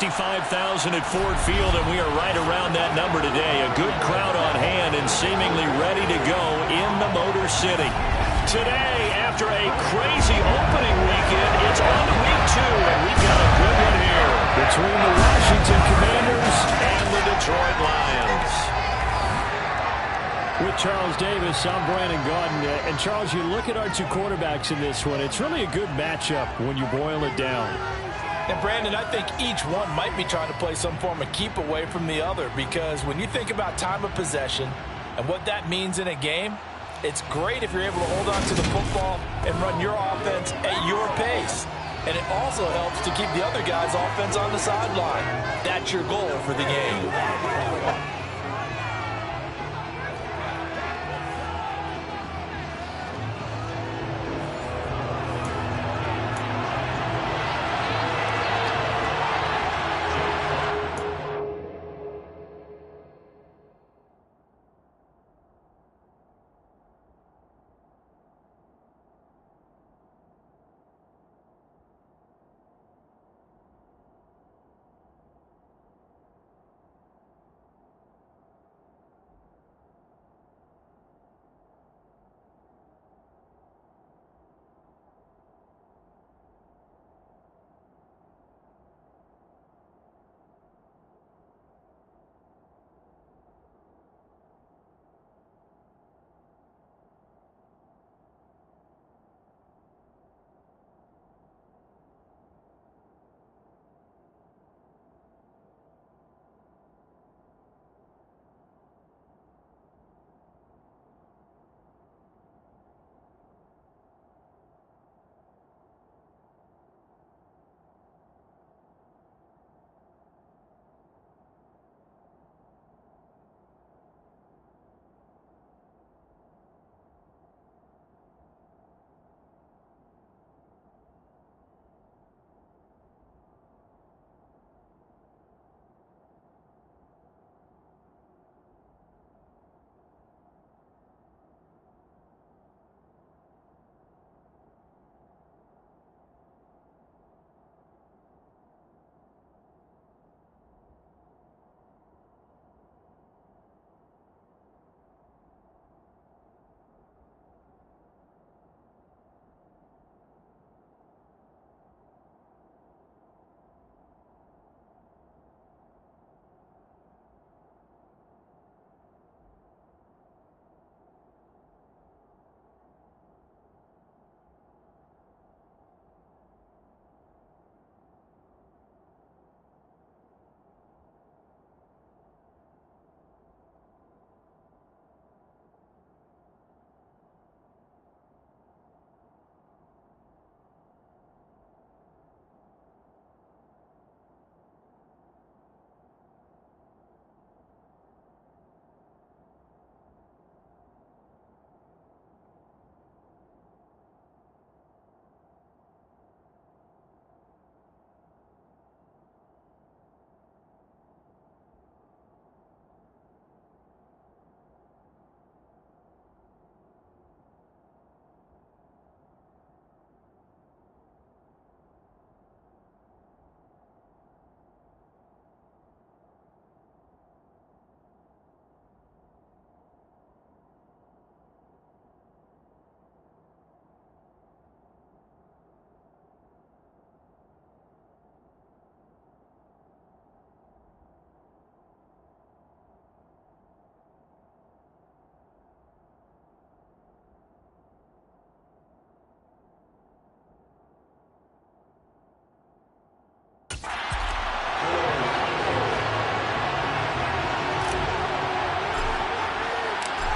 55,000 at Ford Field, and we are right around that number today. A good crowd on hand and seemingly ready to go in the Motor City. Today, after a crazy opening weekend, it's on to week 2, and we've got a good one here between the Washington Commanders and the Detroit Lions. With Charles Davis, I'm Brandon Gaudin. And Charles, you look at our two quarterbacks in this one, it's really a good matchup when you boil it down. And Brandon, I think each one might be trying to play some form of keep away from the other, because when you think about time of possession and what that means in a game, it's great if you're able to hold on to the football and run your offense at your pace. And it also helps to keep the other guy's offense on the sideline. That's your goal for the game.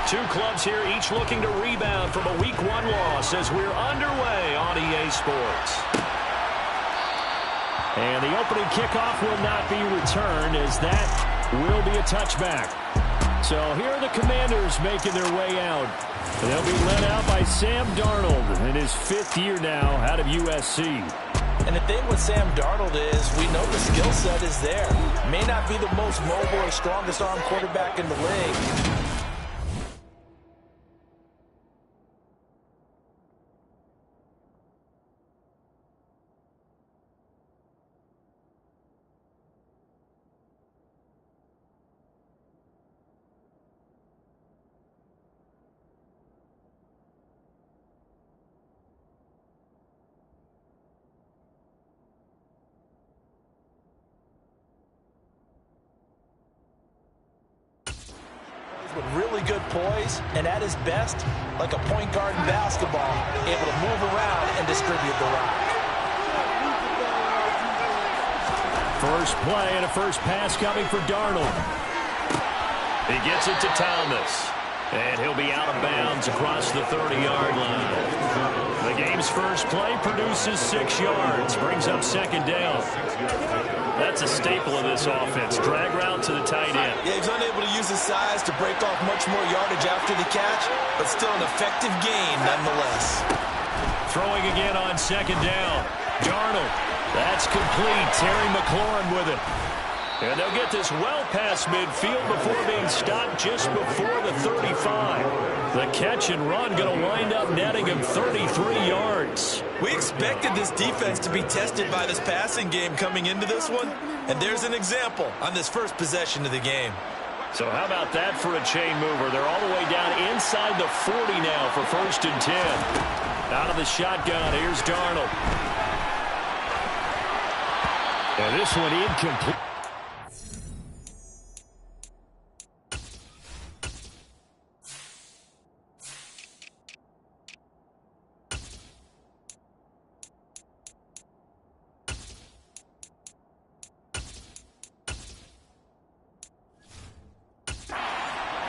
Two clubs here, each looking to rebound from a Week 1 loss as we're underway on EA Sports. And the opening kickoff will not be returned, as that will be a touchback. So here are the Commanders making their way out. They'll be led out by Sam Darnold in his 5th year now out of USC. And the thing with Sam Darnold is we know the skill set is there. May not be the most mobile or strongest arm quarterback in the league, really good poise, and at his best, like a point guard in basketball, able to move around and distribute the rock. First play and a first pass coming for Darnold. He gets it to Thomas. And he'll be out of bounds across the 30-yard line. The game's first play produces 6 yards. Brings up second down. That's a staple of this offense. Drag route to the tight end. Yeah, he's unable to use his size to break off much more yardage after the catch, but still an effective gain nonetheless. Throwing again on second down. Darnold. That's complete. Terry McLaurin with it. And they'll get this well past midfield before being stopped just before the 35. The catch and run going to wind up netting him 33 yards. We expected this defense to be tested by this passing game coming into this one, and there's an example on this first possession of the game. So how about that for a chain mover? They're all the way down inside the 40 now for 1st and 10. Out of the shotgun, here's Darnold. And this one incomplete.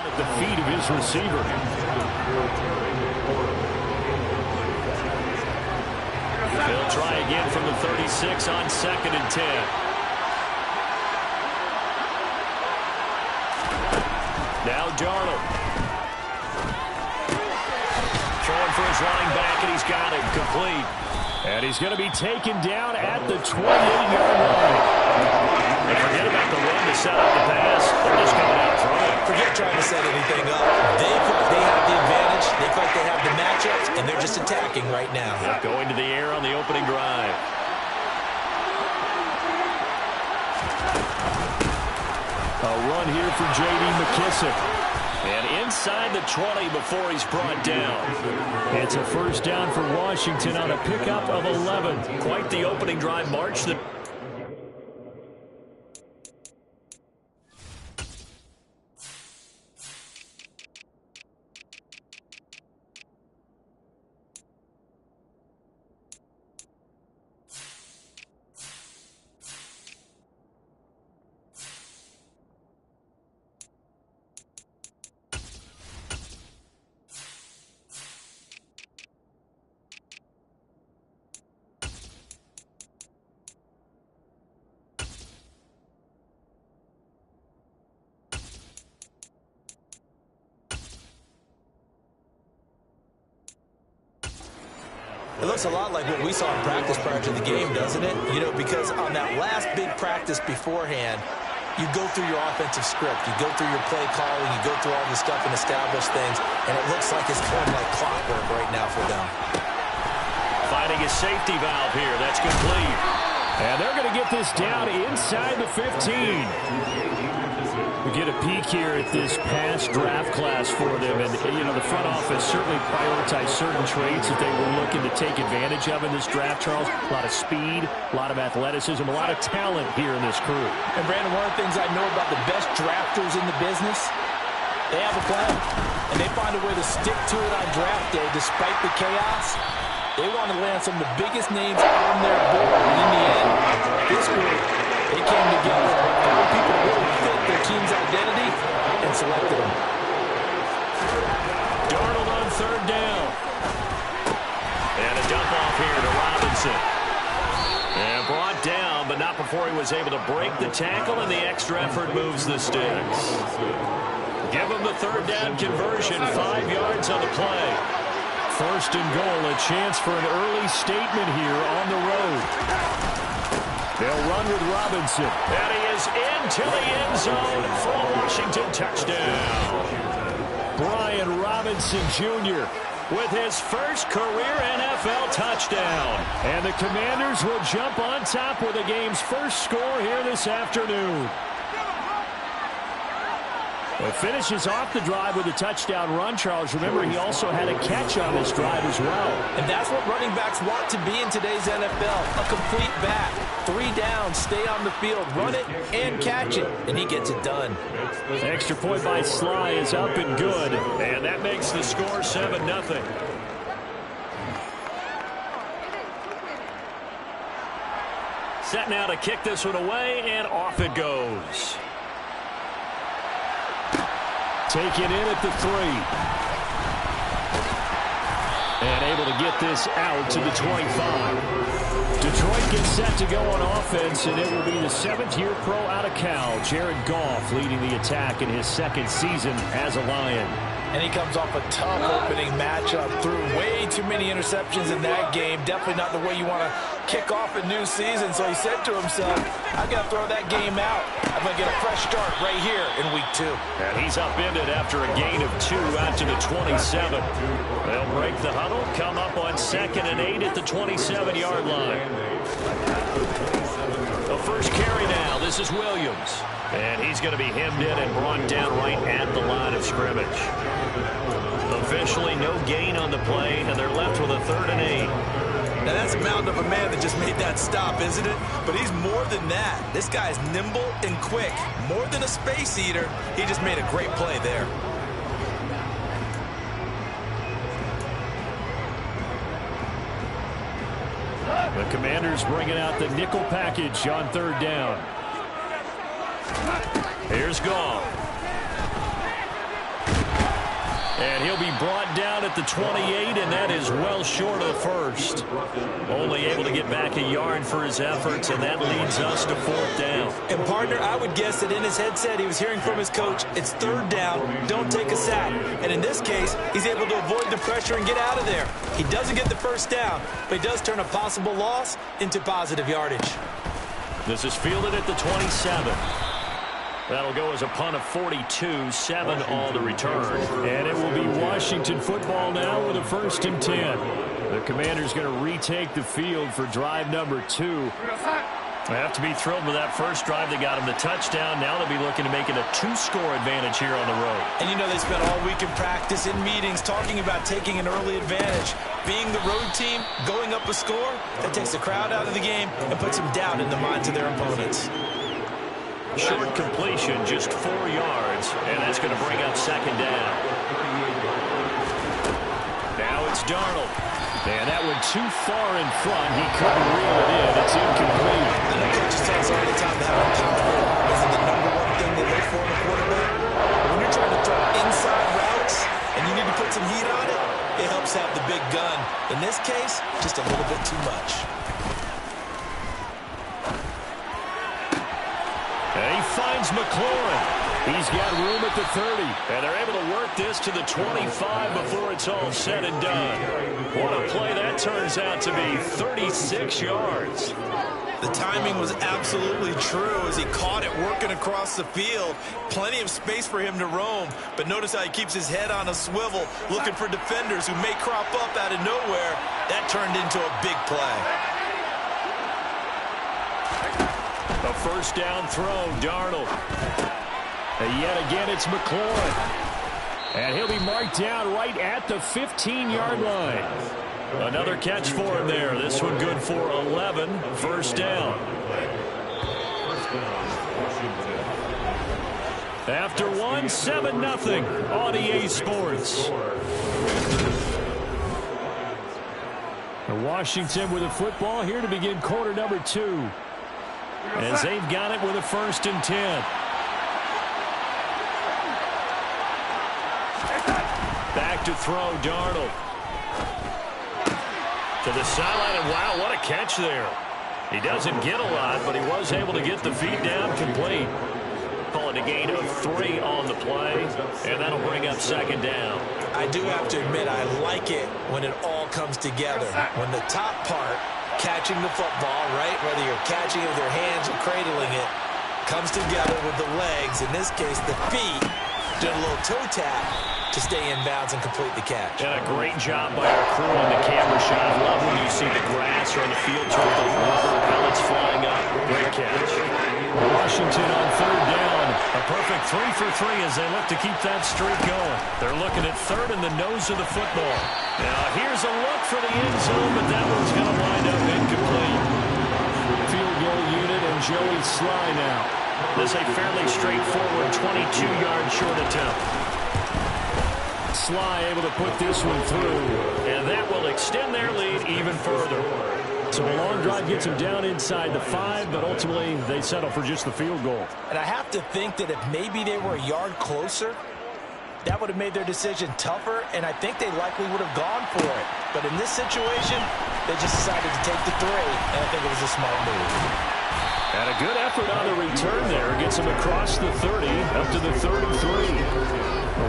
At the feet of his receiver. He'll try again from the 36 on 2nd and 10. Now Darnold. Throwing for his running back, and he's got it complete. And he's going to be taken down at the 28-yard line. And forget about the run to set up the pass. They're just coming out throwing. Forget trying to set anything up. They have the advantage. They feel like they have the matchups, and they're just attacking right now. Yep, going to the air on the opening drive. A run here for J.D. McKissick. And inside the 20 before he's brought down. It's a first down for Washington on a pickup of 11. Quite the opening drive march. It looks a lot like what we saw in practice prior to the game, doesn't it? You know, because on that last big practice beforehand, you go through your offensive script, you go through your play calling, you go through all this stuff and establish things, and it looks like it's going like clockwork right now for them. Finding a safety valve here. That's complete. And they're going to get this down inside the 15. We get a peek here at this past draft class for them. And, you know, the front office certainly prioritized certain traits that they were looking to take advantage of in this draft, Charles. A lot of speed, a lot of athleticism, a lot of talent here in this crew. And, Brandon, one of the things I know about the best drafters in the business, they have a plan. And they find a way to stick to it on draft day despite the chaos. They want to land some of the biggest names on their board. And in the end, this group, they came together, found people who really fit their team's identity, and selected them. Darnold on 3rd down. And a dump off here to Robinson. And brought down, but not before he was able to break the tackle, and the extra effort moves the sticks. Give him the 3rd down conversion, 5 yards on the play. 1st and goal, a chance for an early statement here on the road. They'll run with Robinson. And he is into the end zone for a Washington touchdown. Brian Robinson Jr. with his first career NFL touchdown. And the Commanders will jump on top with the game's first score here this afternoon. Well, finishes off the drive with a touchdown run, Charles. Remember, he also had a catch on this drive as well. And that's what running backs want to be in today's NFL, a complete back. 3 downs, stay on the field, run it, and catch it, and he gets it done. Extra point by Sly is up and good. And that makes the score 7-0. Set now to kick this one away, and off it goes. Taken in at the 3. And able to get this out to the 25. Detroit gets set to go on offense, and it will be the 7th-year pro out of Cal, Jared Goff, leading the attack in his 2nd season as a Lion. And he comes off a tough opening matchup, threw way too many interceptions in that game. Definitely not the way you want to kick off a new season. So he said to himself, I've got to throw that game out. I'm going to get a fresh start right here in week 2. And he's upended after a gain of 2 out to the 27. They'll break the huddle, come up on 2nd and 8 at the 27-yard line. The first carry now. This is Williams. And he's going to be hemmed in and brought down right at the line of scrimmage. Officially no gain on the play, and they're left with a 3rd and 8. Now that's a mountain of a man that just made that stop, isn't it? But he's more than that. This guy's nimble and quick. More than a space eater, he just made a great play there. The Commanders bringing out the nickel package on 3rd down. Here's Goff. And he'll be brought down at the 28, and that is well short of the first. Only able to get back a yard for his efforts, and that leads us to 4th down. And, partner, I would guess that in his headset he was hearing from his coach, it's 3rd down, don't take a sack. And in this case, he's able to avoid the pressure and get out of there. He doesn't get the first down, but he does turn a possible loss into positive yardage. This is fielded at the 27. That'll go as a punt of 42, 7 on the return. And it will be Washington football now with a 1st and 10. The Commanders going to retake the field for drive number 2. They have to be thrilled with that first drive. They got him the touchdown. Now they'll be looking to make it a 2-score advantage here on the road. And you know they spent all week in practice, in meetings, talking about taking an early advantage. Being the road team, going up a score, that takes the crowd out of the game and puts some doubt in the minds of their opponents. Short completion, just 4 yards, and that's going to bring up 2nd down. Now it's Darnold. And that went too far in front. He couldn't reel it in. It's incomplete. I know coaches tell us all the time to have a power isn't the #1 thing they look for in a quarterback. But when you're trying to throw inside routes and you need to put some heat on it, it helps have the big gun. In this case, just a little bit too much. And he finds McLaurin. He's got room at the 30. And they're able to work this to the 25 before it's all said and done. What a play that turns out to be, 36 yards. The timing was absolutely true as he caught it working across the field. Plenty of space for him to roam. But notice how he keeps his head on a swivel, looking for defenders who may crop up out of nowhere. That turned into a big play. A 1st down throw, Darnold. And yet again, it's McLaurin. And he'll be marked down right at the 15-yard line. Another catch for him there. This one good for 11. 1st down. After 1, 7-0 on EA Sports. And Washington with a football here to begin quarter number 2. As they've got it with a 1st and 10. Back to throw, Darnold. To the sideline, and wow, what a catch there. He doesn't get a lot, but he was able to get the feet down complete. Call it a gain of 3 on the play, and that'll bring up 2nd down. I do have to admit, I like it when it all comes together. When the top part, catching the football, right, whether you're catching it with your hands or cradling it, comes together with the legs, in this case the feet, doing a little toe tap to stay in bounds and complete the catch. And a great job by our crew on the camera shot. I love when you see the grass or on the field turf, those rubber pellets flying up. Great catch. Washington on 3rd down. A perfect Terrific. 3 for 3 as they look to keep that streak going. They're looking at third in the nose of the football. Now here's a look for the end zone, but that one's going to wind up incomplete. Field goal unit and Joey Sly now. This is a fairly straightforward 22-yard short attempt. Sly able to put this one through. And that will extend their lead even further. So a long drive gets them down inside the 5, but ultimately they settle for just the field goal. And I have to think that if maybe they were a yard closer, that would have made their decision tougher, and I think they likely would have gone for it. But in this situation, they just decided to take the 3, and I think it was a smart move. And a good effort on the return there. Gets them across the 30, up to the 33.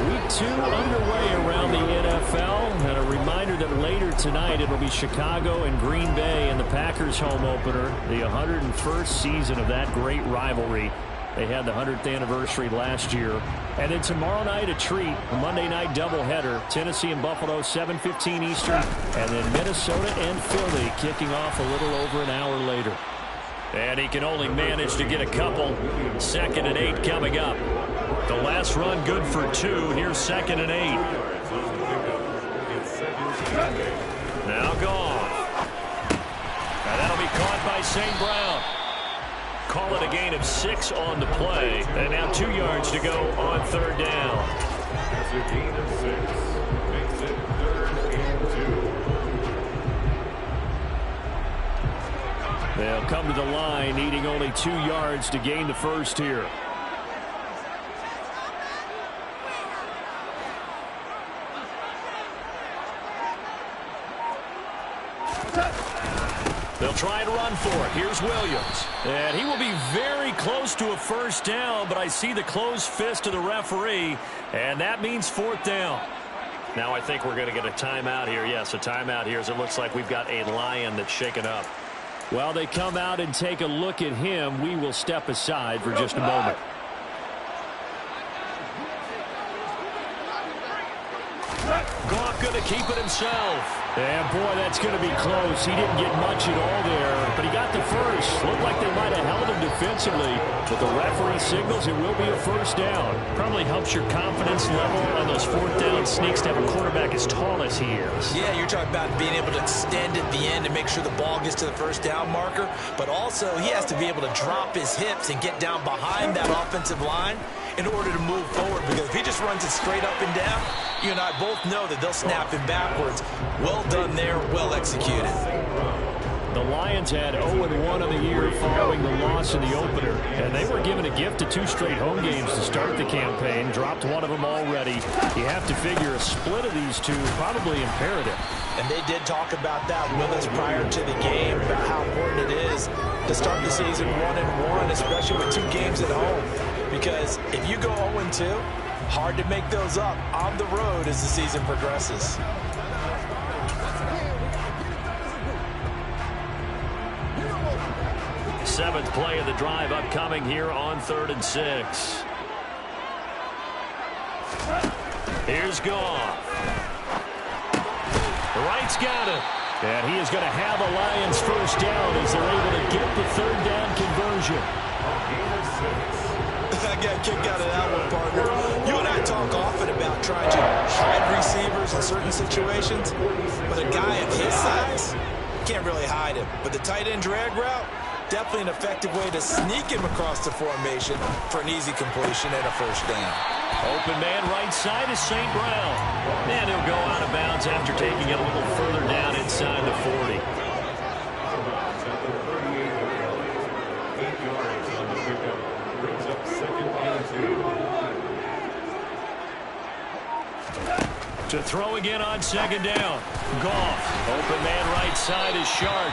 Week 2 underway around the NFL. And a reminder that later tonight it'll be Chicago and Green Bay in the Packers home opener. The 101st season of that great rivalry. They had the 100th anniversary last year. And then tomorrow night a treat, a Monday night doubleheader. Tennessee and Buffalo, 7:15 Eastern. And then Minnesota and Philly kicking off a little over an hour later. And he can only manage to get a couple. 2nd and 8 coming up. The last run good for 2. Here's 2nd and 8. Now gone. And that'll be caught by St. Brown. Call it a gain of 6 on the play. And now 2 yards to go on 3rd down. That's a gain of 6. Makes it 3rd and 2. They'll come to the line, needing only 2 yards to gain the first here. They'll try and run for it. Here's Williams. And he will be very close to a first down, but I see the closed fist of the referee, and that means 4th down. Now I think we're going to get a timeout here. Yes, a timeout here as it looks like we've got a Lion that's shaken up. While they come out and take a look at him, we will step aside for just a moment. Goff going to keep it himself. And boy, that's going to be close. He didn't get much at all there, but he got the first. Looked like they might have held him defensively, but the referee signals it will be a first down. Probably helps your confidence level on those 4th down sneaks to have a quarterback as tall as he is. Yeah, you're talking about being able to extend at the end and make sure the ball gets to the first down marker, but also he has to be able to drop his hips and get down behind that offensive line in order to move forward, because if he just runs it straight up and down, you and I both know that they'll snap him backwards. Well done there, well executed. The Lions had 0-1 on the year following the loss in the opener, and they were given a gift of 2 straight home games to start the campaign. Dropped one of them already. You have to figure a split of these two probably imperative. And they did talk about that with us prior to the game, about how important it is to start the season 1-1, especially with 2 games at home. Because if you go 0-2, hard to make those up on the road as the season progresses. Seventh play of the drive upcoming here on 3rd and 6. Here's Goff. Wright's got it. And he is going to have a Lions first down as they're able to get the 3rd down conversion. I got a kick out of that one, partner. You and I talk often about trying to hide receivers in certain situations, but a guy of his size can't really hide him. But the tight end drag route, definitely an effective way to sneak him across the formation for an easy completion and a first down. Open man right side is St. Brown. And he'll go out of bounds after taking it a little further down inside the 40. To throw again on 2nd down. Goff. Open man right side is Shark.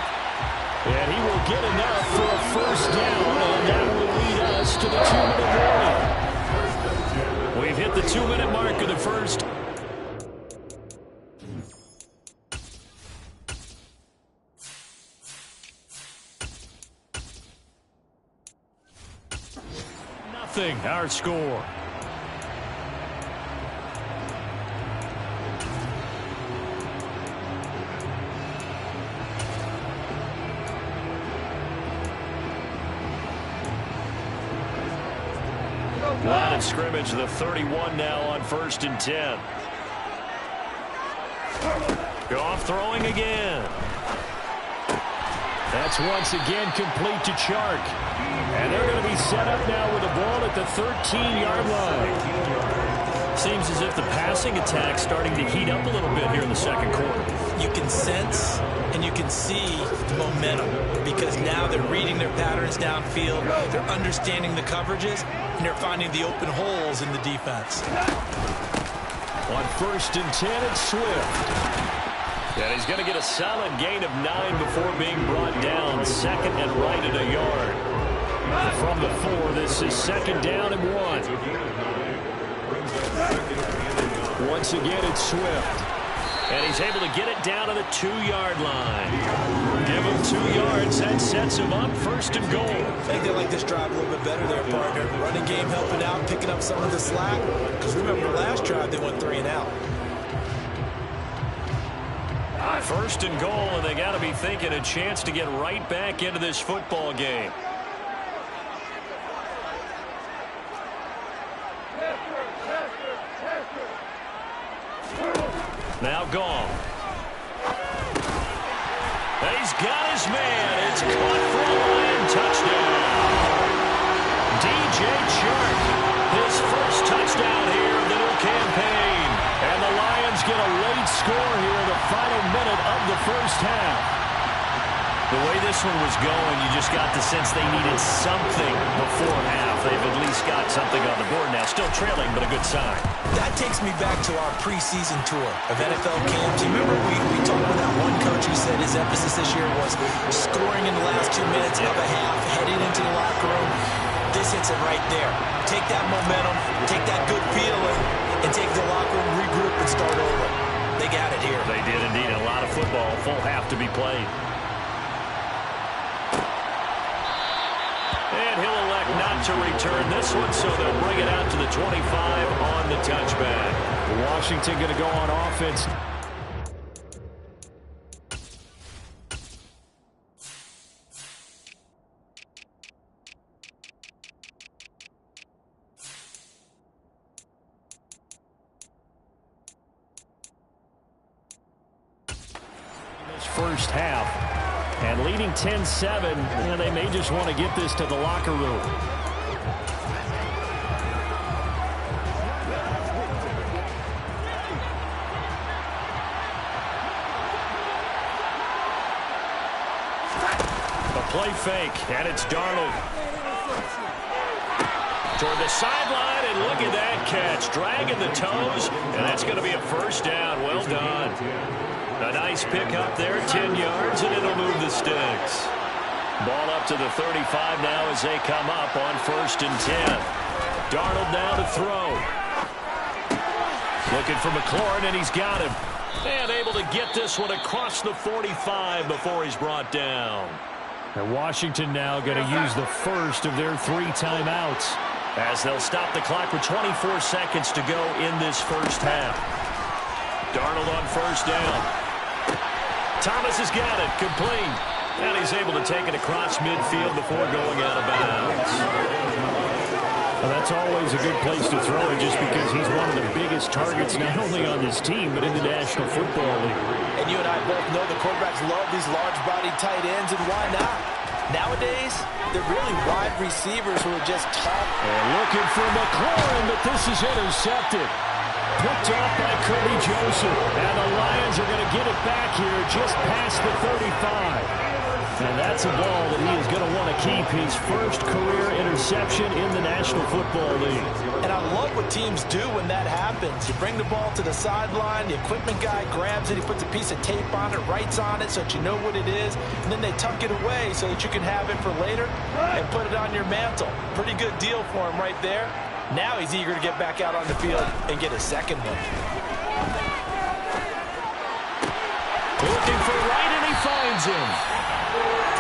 And he will get enough for a first down, and that will lead us to the 2-minute warning. We've hit the 2-minute mark of the first. Nothing, our score. Line of scrimmage, the 31 now on 1st and 10. Goff throwing again. That's once again complete to Chark. And they're going to be set up now with the ball at the 13-yard line. Seems as if the passing attack's starting to heat up a little bit here in the second quarter. You can sense and you can see momentum because now they're reading their patterns downfield, they're understanding the coverages, and they're finding the open holes in the defense. On 1st and 10, it's Swift. And he's going to get a solid gain of 9 before being brought down. 2nd and right at a yard. From the 4, this is 2nd down and 1. Once again, it's Swift. And he's able to get it down to the 2-yard line. Give him 2 yards. That sets him up 1st and goal. I think they like this drive a little bit better there, partner. Running game helping out, picking up some of the slack. Because remember, the last drive, they went 3 and out. 1st and goal, and they got to be thinking a chance to get right back into this football game. Now Goff. He's got his man. It's caught for a Lion touchdown. DJ Chark, his first touchdown here of the new campaign. And the Lions get a late score here in the final minute of the first half. The way this one was going, you just got the sense they needed something before half. They've at least got something on the board now. Still trailing, but a good sign. That takes me back to our preseason tour of NFL camps. You remember we talked with that one coach who said his emphasis this year was scoring in the last 2 minutes of a half, heading into the locker room. This hits it right there. Take that momentum, take that good feeling, and take the locker room, regroup, and start over. They got it here. They did indeed. A lot of football, full half to be played. And he'll elect not to return this one, so they'll bring it out to the 25 on the touchback. Washington going to go on offense. This first half. And leading 10-7, they may just want to get this to the locker room. A play fake, and it's Darnold. Toward the sideline, and look at that catch. Dragging the toes, and that's going to be a first down. Well done. A nice pick up there, 10 yards, and it'll move the sticks. Ball up to the 35 now as they come up on 1st and 10. Darnold now to throw. Looking for McLaurin, and he's got him. And able to get this one across the 45 before he's brought down. And Washington now going to use the first of their 3 timeouts. As they'll stop the clock with 24 seconds to go in this first half. Darnold on 1st down. Thomas has got it, complete. And he's able to take it across midfield before going out of bounds. Well, that's always a good place to throw it just because he's one of the biggest targets not only on this team but in the National Football League. And you and I both know the quarterbacks love these large-bodied tight ends, and why not? Nowadays, they're really wide receivers who are just tough. And looking for McLaurin, but this is intercepted. Picked off by Kirby Joseph. And the Lions are going to get it back here just past the 35. And that's a ball that he is going to want to keep, his first career interception in the National Football League. And I love what teams do when that happens. You bring the ball to the sideline, the equipment guy grabs it, he puts a piece of tape on it, writes on it so that you know what it is, and then they tuck it away so that you can have it for later and put it on your mantle. Pretty good deal for him right there. Now he's eager to get back out on the field and get a second one. Looking for Wright, and he finds him.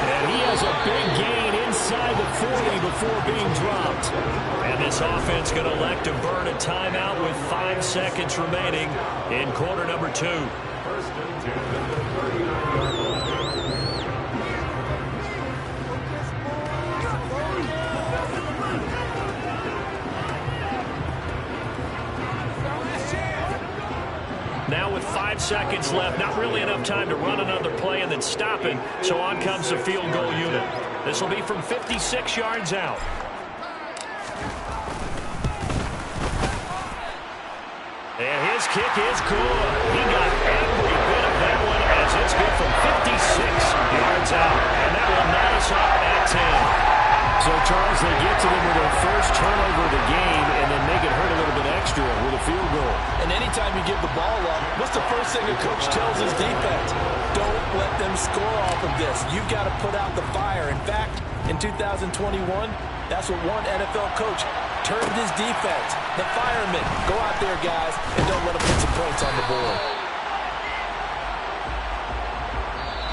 And he has a big gain inside the 40 before being dropped. And this offense going to elect to burn a timeout with 5 seconds remaining in quarter number 2. with 5 seconds left. Not really enough time to run another play and then stop it. So on comes the field goal unit. This will be from 56 yards out. And his kick is good. He got every bit of that one as it's good from 56 yards out. And that will knot us up at 10. So, Charles, they get to them with their first turnover of the game and then make it hurt a little bit extra with a field goal. And anytime you give the ball up, what's the first thing a coach tells his defense? Don't let them score off of this. You've got to put out the fire. In fact, in 2021, that's what one NFL coach turned his defense. The firemen. Go out there, guys, and don't let them put some points on the board.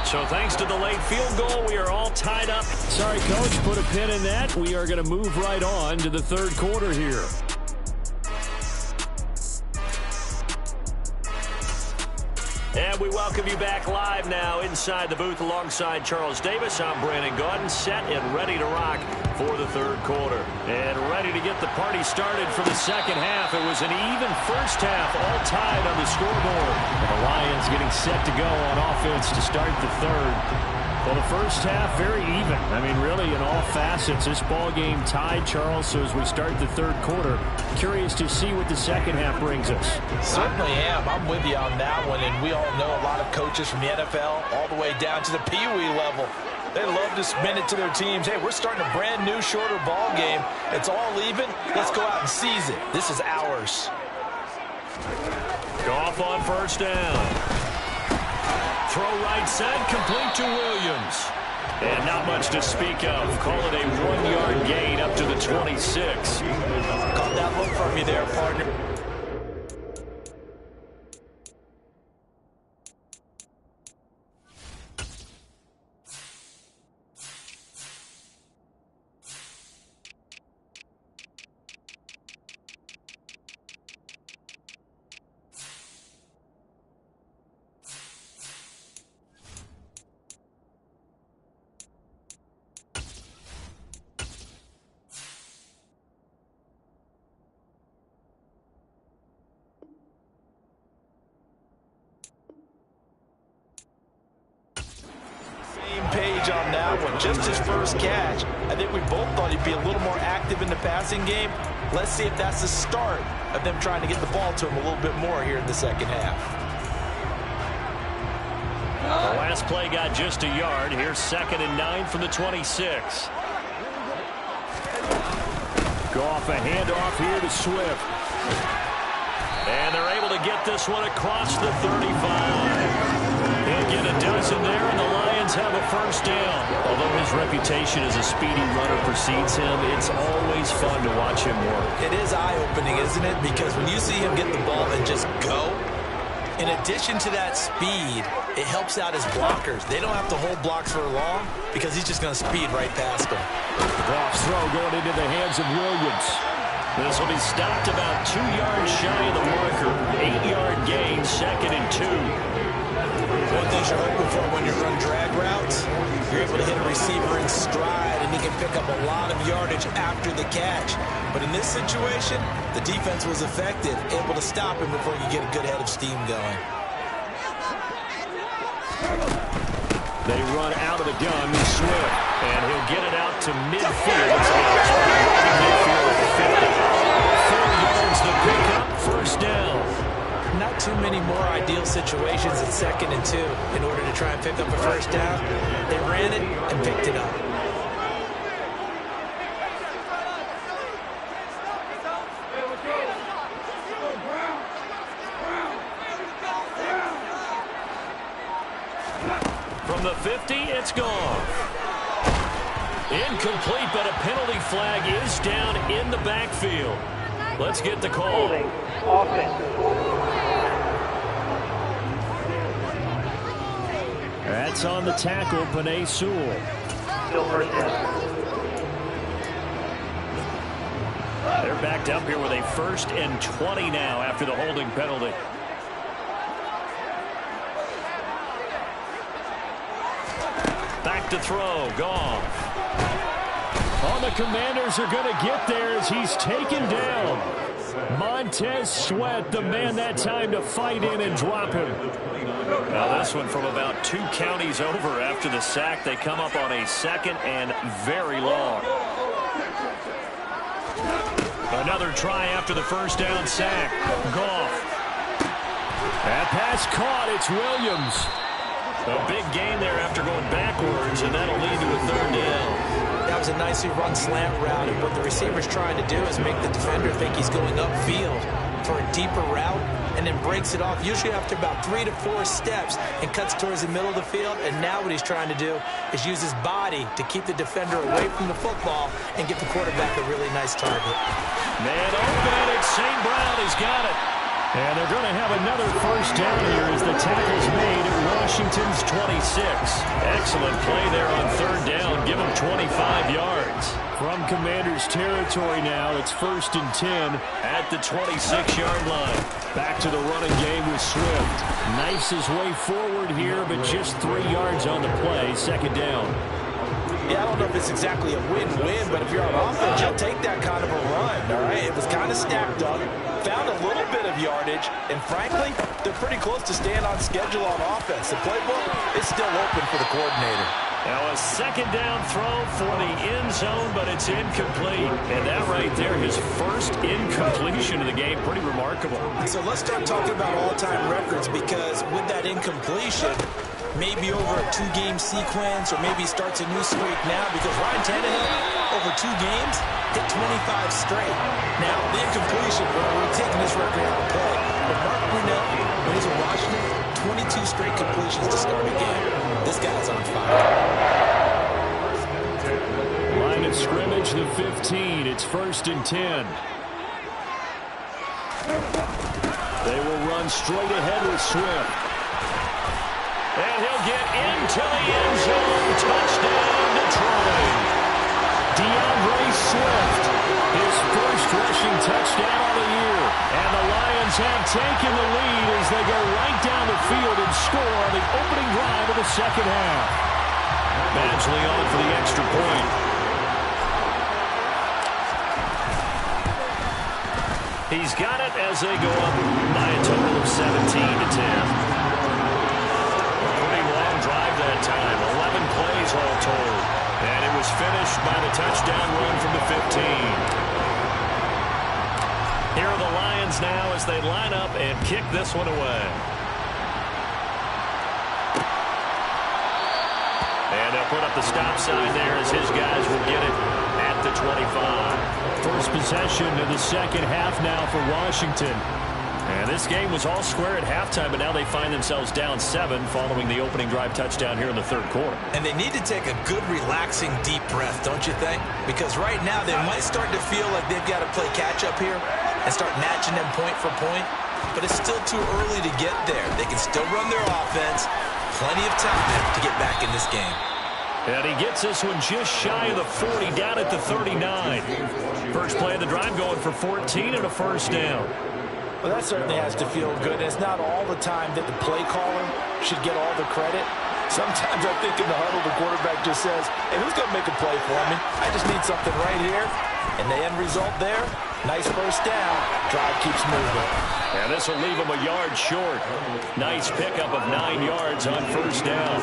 So thanks to the late field goal, we are all tied up. Sorry, Coach, put a pin in that. We are going to move right on to the third quarter here. And we welcome you back live now inside the booth alongside Charles Davis. I'm Brandon Gaudin, set and ready to rock for the third quarter. And ready to get the party started for the second half. It was an even first half, all tied on the scoreboard. And the Lions getting set to go on offense to start the third. Well, the first half, very even. I mean, really, in all facets, this ball game tied, Charles. So as we start the third quarter, curious to see what the second half brings us. Certainly am. I'm with you on that one. And we all know a lot of coaches from the NFL all the way down to the Pee-wee level. They love to spin it to their teams. Hey, we're starting a brand new, shorter ball game. It's all even. Let's go out and seize it. This is ours. Goff on first down. Throw right side, complete to Williams. And not much to speak of. Call it a 1-yard gain up to the 26. Caught that look from you there, partner. Page on that one. Just his first catch. I think we both thought he'd be a little more active in the passing game. Let's see if that's the start of them trying to get the ball to him a little bit more here in the second half. The last play got just a yard. Here's 2nd and 9 from the 26. Goff, a handoff here to Swift. And they're able to get this one across the 35. He'll get a dozen there, and the Lions have a first down. Although his reputation as a speedy runner precedes him, it's always fun to watch him work. It is eye-opening, isn't it? Because when you see him get the ball and just go, in addition to that speed, it helps out his blockers. They don't have to hold blocks for long because he's just going to speed right past them. Goff's throw going into the hands of Williams. This will be stopped about 2 yards shy of the marker. 8-yard gain, 2nd and 2. One thing you're hoping for when you run drag routes, you're able to hit a receiver in stride, and he can pick up a lot of yardage after the catch. But in this situation, the defense was effective, able to stop him before you get a good head of steam going. They run out of the gun with Swift, and he'll get it out to midfield. It's about midfield at 50. 4 yards the pickup, first down. Not too many more ideal situations at 2nd and 2 in order to try and pick up a first down. They ran it and picked it up. From the 50, it's gone. Incomplete, but a penalty flag is down in the backfield. Let's get the call. That's on the tackle, Penei Sewell. They're backed up here with a 1st and 20 now after the holding penalty. Back to throw, Goff. Oh, the Commanders are going to get there as he's taken down. Montez Sweat, the man that time to fight in and drop him. Now this one from about 2 counties over after the sack. They come up on a 2nd and very long. Another try after the first down sack. Goff. That pass caught. It's Williams. A big gain there after going backwards, and that'll lead to a 3rd down. That was a nicely run slant route, and what the receiver's trying to do is make the defender think he's going upfield for a deeper route, and then breaks it off, usually after about 3 to 4 steps, and cuts towards the middle of the field. And now what he's trying to do is use his body to keep the defender away from the football and get the quarterback a really nice target. Man open, it's St. Brown. He's got it. And they're going to have another first down here as the tackle's made at Washington's 26. Excellent play there on 3rd down. Give him 25 yards. From Commanders territory now, it's 1st and 10. At the 26-yard line. Back to the running game with Swift. Knifes his way forward here, but just 3 yards on the play. 2nd down. Yeah, I don't know if it's exactly a win-win, but if you're on offense, you'll take that kind of a run, all right? It was kind of stacked up, found a little bit of yardage, and frankly, they're pretty close to staying on schedule on offense. The playbook is still open for the coordinator. Now a 2nd down throw for the end zone, but it's incomplete. And that right there, his first incompletion of the game, pretty remarkable. So let's start talking about all-time records, because with that incompletion, maybe over a 2-game sequence, or maybe starts a new streak now, because Ryan Tannehill, over 2 games, hit 25 straight. Now, the incompletion, we're taking this record out of play. But Mark Brunell, when he's in Washington, 22 straight completions to start a game. This guy's on fire. Line of scrimmage, the 15. It's 1st and 10. They will run straight ahead with Swift. And he'll get into the end zone. Touchdown, Detroit. DeAndre Swift, his first rushing touchdown of the year. And the Lions have taken the lead as they go right down the field and score on the opening drive of the 2nd half. Badgley on for the extra point. He's got it as they go up by a total of 17-10. Drive that time, 11 plays all told, and it was finished by the touchdown run from the 15. Here are the Lions now as they line up and kick this one away. And they'll put up the stop sign there as his guys will get it at the 25. First possession of the 2nd half now for Washington. And this game was all square at halftime, but now they find themselves down 7 following the opening drive touchdown here in the 3rd quarter. And they need to take a good, relaxing, deep breath, don't you think? Because right now they might start to feel like they've got to play catch-up here and start matching them point for point. But it's still too early to get there. They can still run their offense. Plenty of time to get back in this game. And he gets this one just shy of the 40, down at the 39. First play of the drive going for 14 and a first down. Well, that certainly has to feel good. And it's not all the time that the play caller should get all the credit. Sometimes I think in the huddle, the quarterback just says, hey, who's going to make a play for me? I just need something right here. And the end result there, nice first down. Drive keeps moving. And this will leave him a yard short. Nice pickup of 9 yards on first down.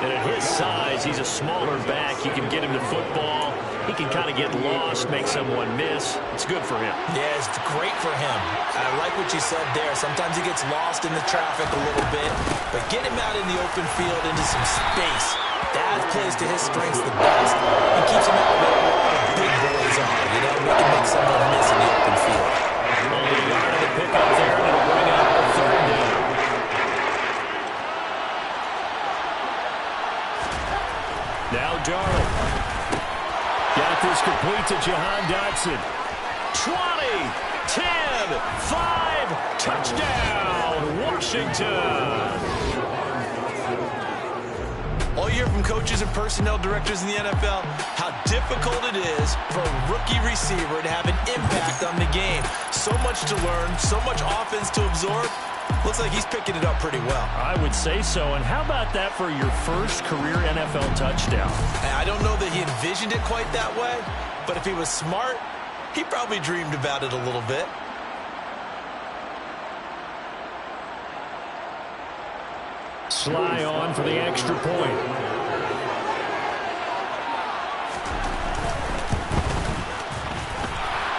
And at his size, he's a smaller back. You can get him the football. He can kind of get lost, make someone miss. It's good for him. Yeah, it's great for him. I like what you said there. Sometimes he gets lost in the traffic a little bit. But get him out in the open field into some space. That plays to his strengths the best. He keeps him out where the big boys are. You know, we can make someone miss in the open field. Only a yard of the pickup there, and it'll bring up a 3rd down. Now Darnold. Got this complete to Jahan Dotson. 20, 10, 5, touchdown, Washington. All you hear from coaches and personnel directors in the NFL, how difficult it is for a rookie receiver to have an impact on the game. So much to learn, so much offense to absorb, Looks like he's picking it up pretty well. I would say so. And how about that for your first career NFL touchdown? I don't know that he envisioned it quite that way, but if he was smart, he probably dreamed about it a little bit. Sly on for the extra point.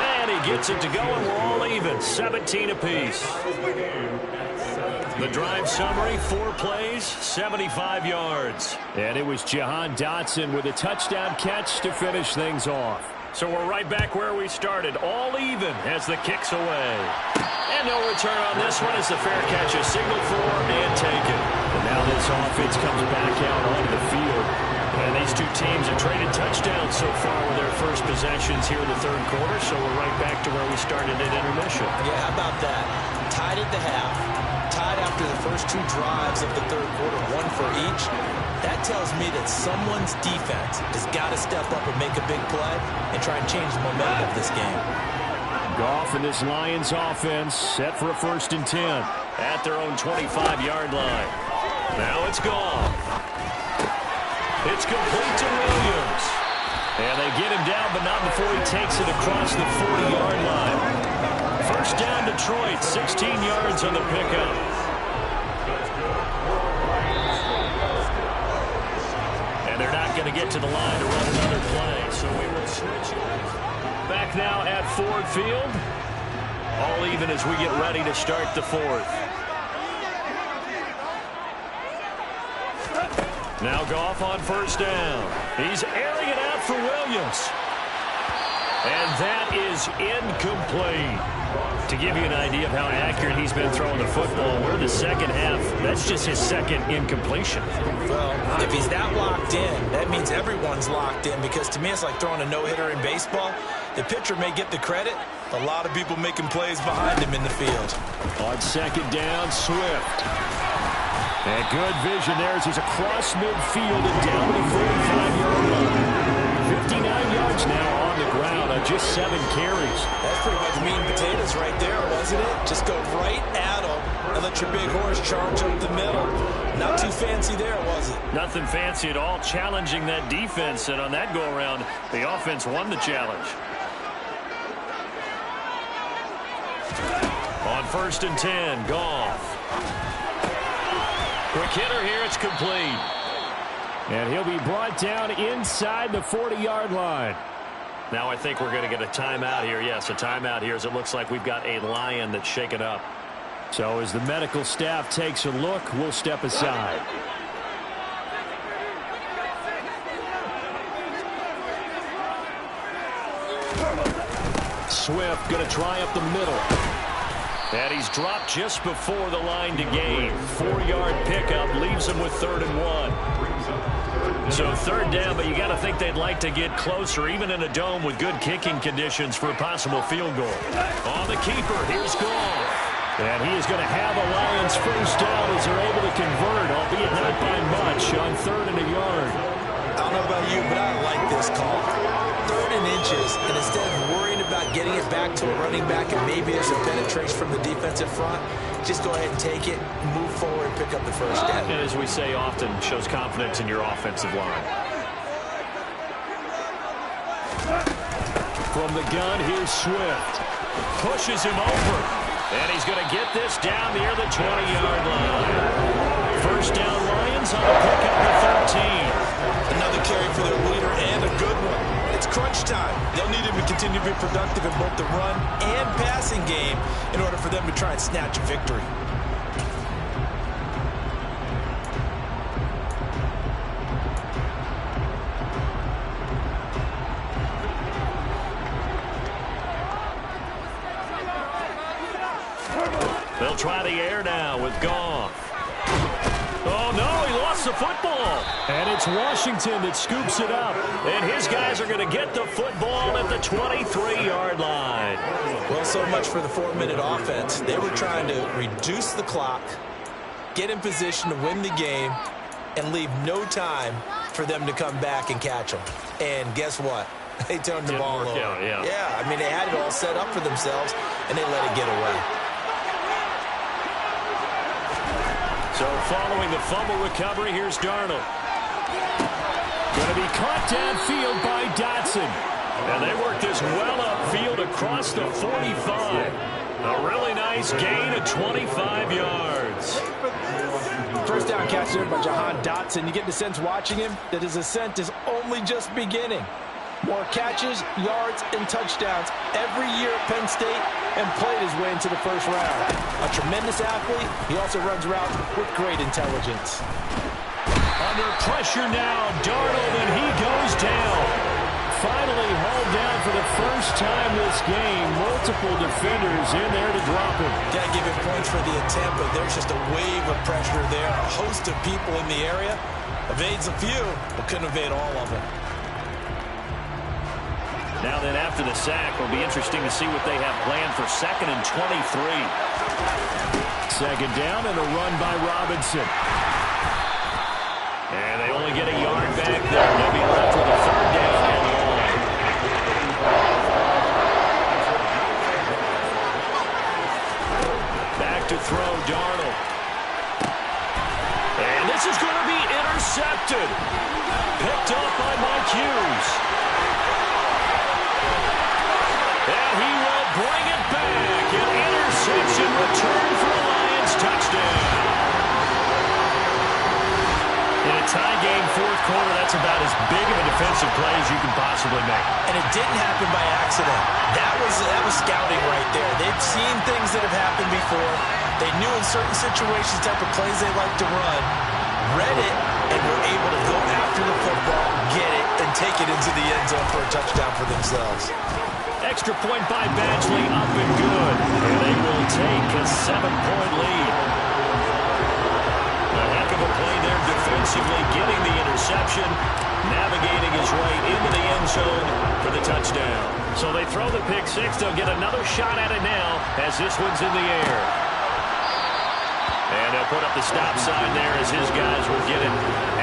And he gets it to go, and we're all even. 17 apiece. The drive summary, 4 plays, 75 yards. And it was Jahan Dotson with a touchdown catch to finish things off. So we're right back where we started, all even as the kick's away. And no return on this one as the fair catch is signaled for and taken. And now this offense comes back out onto the field. And these two teams have traded touchdowns so far with their first possessions here in the third quarter, so we're right back to where we started at intermission. Yeah, how about that? Tied at the half, tied after the first 2 drives of the third quarter, 1 for each. That tells me that someone's defense has got to step up and make a big play and try and change the momentum of this game. Goff and this Lions offense set for a 1st and 10 at their own 25-yard line. Now it's Goff. It's complete to Williams. And they get him down, but not before he takes it across the 40-yard line. First down, Detroit, 16 yards on the pickup. And they're not going to get to the line to run another play, so we will switch it. Back now at Ford Field. All even as we get ready to start the 4th. Now Goff on first down. He's airing it out for Williams. And that is incomplete. To give you an idea of how accurate he's been throwing the football, we're the second half. That's just his second incompletion. Well, if he's that locked in, that means everyone's locked in, because to me it's like throwing a no-hitter in baseball. The pitcher may get the credit. A lot of people making plays behind him in the field. On second down, Swift. And good vision there as he's across midfield and down the 45-yard line. 59 yards now on the ground on just 7 carries. That's pretty much meat and potatoes right there, wasn't it? Just go right at him and let your big horse charge up the middle. Not too fancy there, was it? Nothing fancy at all, challenging that defense. And on that go-around, the offense won the challenge. On 1st and 10, Goff. Quick hitter here, it's complete. And he'll be brought down inside the 40-yard line. Now I think we're going to get a timeout here. Yes, a timeout here as it looks like we've got a Lion that's shaken up. So as the medical staff takes a look, we'll step aside. Swift going to try up the middle. And he's dropped just before the line to gain. 4-yard pickup leaves him with 3rd and 1. So 3rd down, but you got to think they'd like to get closer, even in a dome with good kicking conditions for a possible field goal. On the keeper, here's Goff. And he is going to have a Lions first down as they're able to convert, albeit not by much, on 3rd and a yard. I don't know about you, but I like this call. 3rd and inches, and instead of worrying about getting it back to a running back and maybe there's some penetration from the defensive front, just go ahead and take it, move forward, and pick up the first down. And as we say often, shows confidence in your offensive line. From the gun, here's Swift. Pushes him over. And he's going to get this down near the 20-yard line. First down, Lions on a pickup of 13. Another carry for their leader and a good one. It's crunch time. They'll need him to continue to be productive in both the run and passing game in order for them to try and snatch a victory. They'll try the air now with Goff. Oh, no, he lost the football. And it's Washington that scoops it up. And his guys are going to get the football at the 23-yard line. Well, so much for the 4-minute offense. They were trying to reduce the clock, get in position to win the game, and leave no time for them to come back and catch them. And guess what? They turned the ball over. Yeah, I mean, they had it all set up for themselves, and they let it get away. So following the fumble recovery, here's Darnold. Going to be caught downfield by Dotson. And they work this well upfield across the 45. A really nice gain of 25 yards. First down catch there by Jahan Dotson. You get the sense watching him that his ascent is only just beginning. More catches, yards, and touchdowns every year at Penn State, and played his way into the first round. A tremendous athlete. He also runs routes with great intelligence. Under pressure now, Darnold, and he goes down. Finally hauled down for the first time this game. Multiple defenders in there to drop him. Got to give him points for the attempt, but there's just a wave of pressure there. A host of people in the area. Evades a few, but couldn't evade all of them. Now then, after the sack, it'll be interesting to see what they have planned for 2nd and 23. Second down and a run by Robinson. And they only get a yard back there. They'll be left with a 3rd down and long. Back to throw, Darnold. And this is going to be intercepted. Picked up by Mike Hughes. And he will bring it back. An interception return for a Lions touchdown. In a tie game 4th quarter, that's about as big of a defensive play as you can possibly make. And it didn't happen by accident. That was scouting right there. They've seen things that have happened before. They knew in certain situations the type of plays they like to run, read it, and were able to go after the football, get it, and take it into the end zone for a touchdown for themselves. Extra point by Badgley, up and good. And they will take a 7-point lead. A heck of a play there defensively, getting the interception, navigating his way into the end zone for the touchdown. So they throw the pick six. They'll get another shot at it now as this one's in the air. And they'll put up the stop sign there as his guys will get it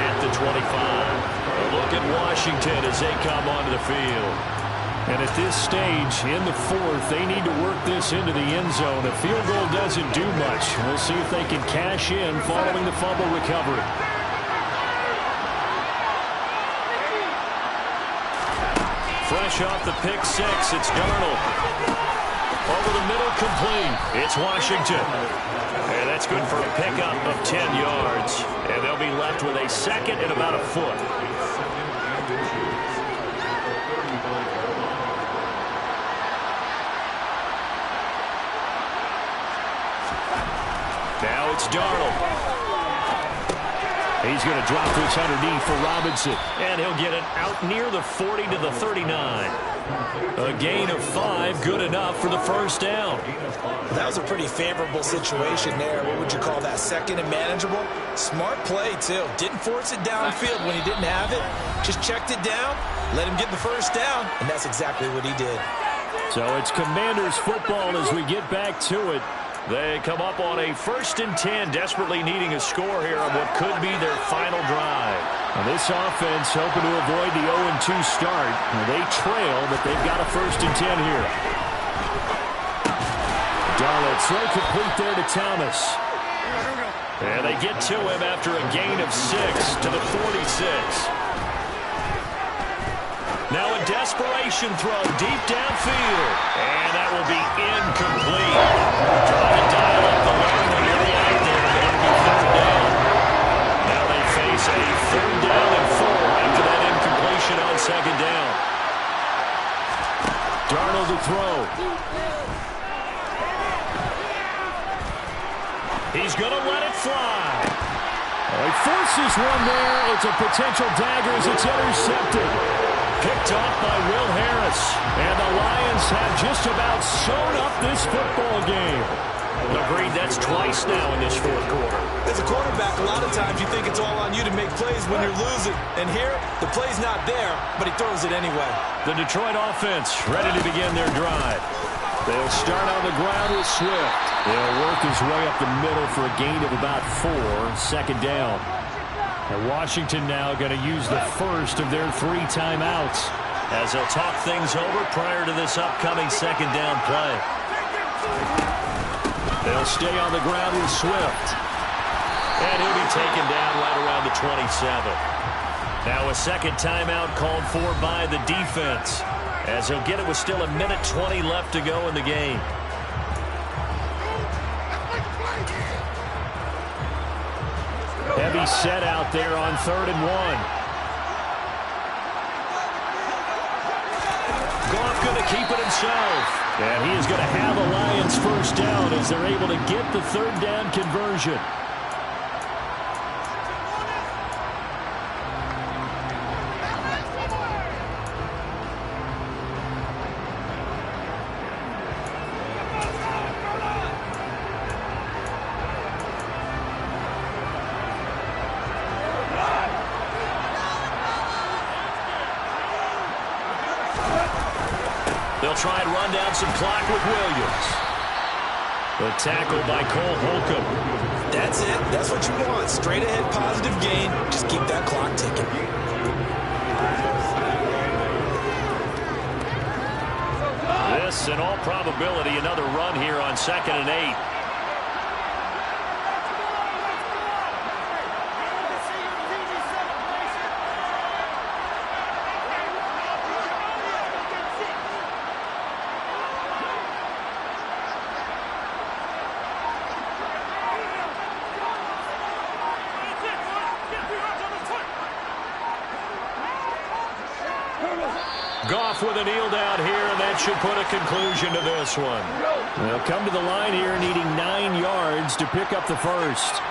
at the 25. A look at Washington as they come onto the field. And at this stage, in the 4th, they need to work this into the end zone. A field goal doesn't do much. We'll see if they can cash in following the fumble recovery. Fresh off the pick six, it's Darnold. Over the middle, complete. It's Washington. And that's good for a pickup of 10 yards. And they'll be left with a 2nd and about a foot. Now it's Darnold. He's going to drop this underneath for Robinson. And he'll get it out near the 40 to the 39. A gain of 5, good enough for the first down. That was a pretty favorable situation there. What would you call that? 2nd and manageable? Smart play, too. Didn't force it downfield when he didn't have it. Just checked it down, let him get the first down, and that's exactly what he did. So it's Commanders football as we get back to it. They come up on a 1st and 10, desperately needing a score here on what could be their final drive. Now this offense hoping to avoid the 0-2 start. Now they trail, but they've got a 1st and 10 here. Darnold throw complete there to Thomas. And they get to him after a gain of 6 to the 46. Now a desperation throw deep downfield. And that will be incomplete. Trying to dial up the line when you're out there. That'll be 3rd down. Now they face a 3rd down and 4 after that incompletion on 2nd down. Darnold to throw. He's going to let it fly. He forces one there. It's a potential dagger as it's intercepted. Picked off by Will Harris. And the Lions have just about sewn up this football game. Agreed, that's twice now in this 4th quarter. As a quarterback, a lot of times you think it's all on you to make plays when you're losing. And here, the play's not there, but he throws it anyway. The Detroit offense ready to begin their drive. They'll start on the ground with Swift. They'll work his way up the middle for a gain of about 4, 2nd down. And Washington now going to use the first of their 3 timeouts as they'll talk things over prior to this upcoming 2nd down play. They'll stay on the ground with Swift. And he'll be taken down right around the 27. Now a second timeout called for by the defense, as he'll get it with still 1:20 left to go in the game. Heavy set out there on 3rd and 1. Goff going to keep it himself. And he is going to have a Lions first down as they're able to get the 3rd down conversion. They'll try and run down some clock with Williams. The tackle by Cole Holcomb. That's it. That's what you want. Straight ahead positive gain. Just keep that clock ticking. This, in all probability, another run here on 2nd and 8. Goff with a kneel down here, and that should put a conclusion to this one. They'll come to the line here needing 9 yards to pick up the first.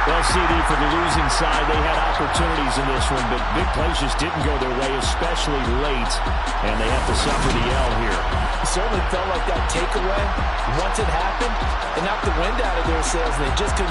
Well, CD, for the losing side, they had opportunities in this one, but big plays just didn't go their way, especially late, and they have to suffer the L here. It certainly felt like that takeaway, once it happened, it knocked the wind out of their sails, and they just couldn't get